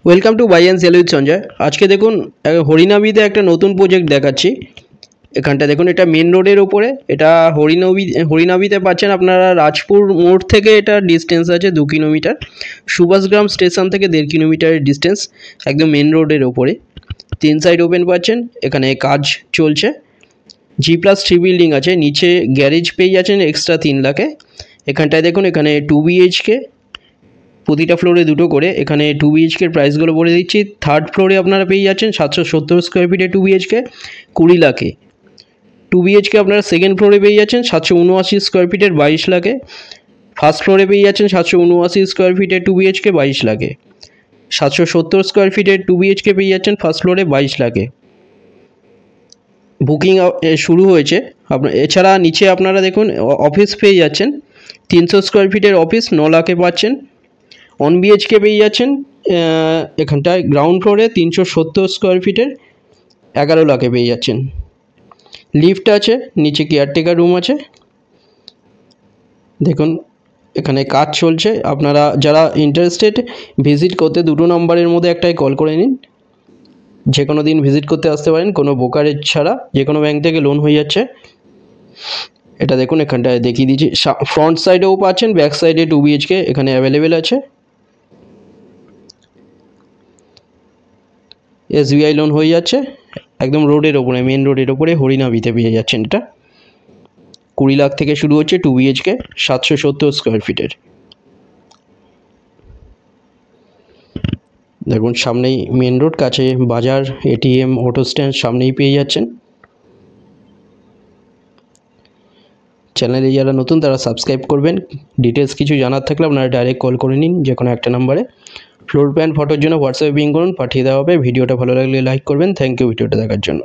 Welcome to buy and sell with Sanjay. আজকে দেখুন হরিনাবিতে একটা নতুন প্রজেক্ট দেখাচ্ছি। এখানটা দেখুন, এটা মেন রোডের ওপরে। এটা হরিনাবিতে পাচ্ছেন আপনারা। রাজপুর মোড় থেকে এটা ডিস্টেন্স আছে 2 কিলোমিটার। সুভাষগ্রাম স্টেশন থেকে 1.5 কিলোমিটারের ডিস্টেন্স, একদম মেন রোডের ওপরে। 3 সাইড ওপেন পাচ্ছেন। এখানে কাজ চলছে। G+3 বিল্ডিং আছে। নিচে গ্যারেজ পেয়ে যাচ্ছেন এক্সট্রা 3 লাখে। এখানটায় দেখুন, এখানে 2 BHK, প্রতিটা ফ্লোরে দুটো করে। এখানে 2 BHK এর প্রাইসগুলো বলে দিচ্ছি। থার্ড ফ্লোরে আপনারা পেয়ে যাচ্ছেন 770 স্কোয়ার ফিটে 2 BHK 20 লাখে। 2 BHK আপনারা সেকেন্ড ফ্লোরে পেয়ে যাচ্ছেন 779 স্কোয়ার ফিটের 22 লাখে। ফার্স্ট ফ্লোরে পেয়ে যাচ্ছেন 779 স্কোয়ার ফিটের 2 BHK 22 লাখে। 770 স্কোয়ার ফিটের 2 BHK পেয়ে যাচ্ছেন ফার্স্ট ফ্লোরে 22 লাখে। বুকিং শুরু হয়েছে। এছাড়া নিচে আপনারা দেখুন অফিস পেয়ে যাচ্ছেন। 300 স্কোয়ার ফিটের অফিস 9 লাখে পাচ্ছেন। 1 BHK পেয়ে যাচ্ছেন এখানটায় গ্রাউন্ড ফ্লোরে 370 স্কোয়ার ফিটের 11 লাখে পেয়ে যাচ্ছেন। লিফট আছে, নিচে কেয়ারটেকার রুম আছে। দেখুন এখানে কাজ চলছে। আপনারা যারা ইন্টারেস্টেড ভিজিট করতে, দুটো নম্বরের মধ্যে একটাই কল করে নিন। যে কোনো দিন ভিজিট করতে আসতে পারেন, কোনো ব্রোকারেজ ছাড়া। যে কোনো ব্যাংক থেকে লোন হয়ে যাচ্ছে। এটা দেখুন, এখানটায় দেখিয়ে দিচ্ছি। ফ্রন্ট সাইডেও পাচ্ছেন, ব্যাক সাইডে 2 BHK এখানে অ্যাভেলেবেল আছে। SBI লোন হয়ে যাচ্ছে। একদম রোডের ওপরে, মেন রোডের ওপরে হরিনাবিতে পেয়ে যাচ্ছেন। এটা 20 লাখ থেকে শুরু হচ্ছে 2 BHK 770 স্কোয়ার ফিটের। দেখুন সামনেই মেন রোড, কাছে বাজার, ATM, অটো স্ট্যান্ড সামনেই পেয়ে যাচ্ছেন। চ্যানেলে যারা নতুন তারা সাবস্ক্রাইব করবেন। ডিটেলস কিছু জানার থাকলে আপনারা ডাইরেক্ট কল করে নিন যে কোনো একটা নাম্বারে। ফ্লোর প্ল্যান ফটোর জন্য হোয়াটসঅ্যাপে পিং করুন, পাঠিয়ে দেওয়া হবে। ভিডিওটা ভালো লাগলে লাইক করবেন। থ্যাংক ইউ ভিডিওটা দেখার জন্য।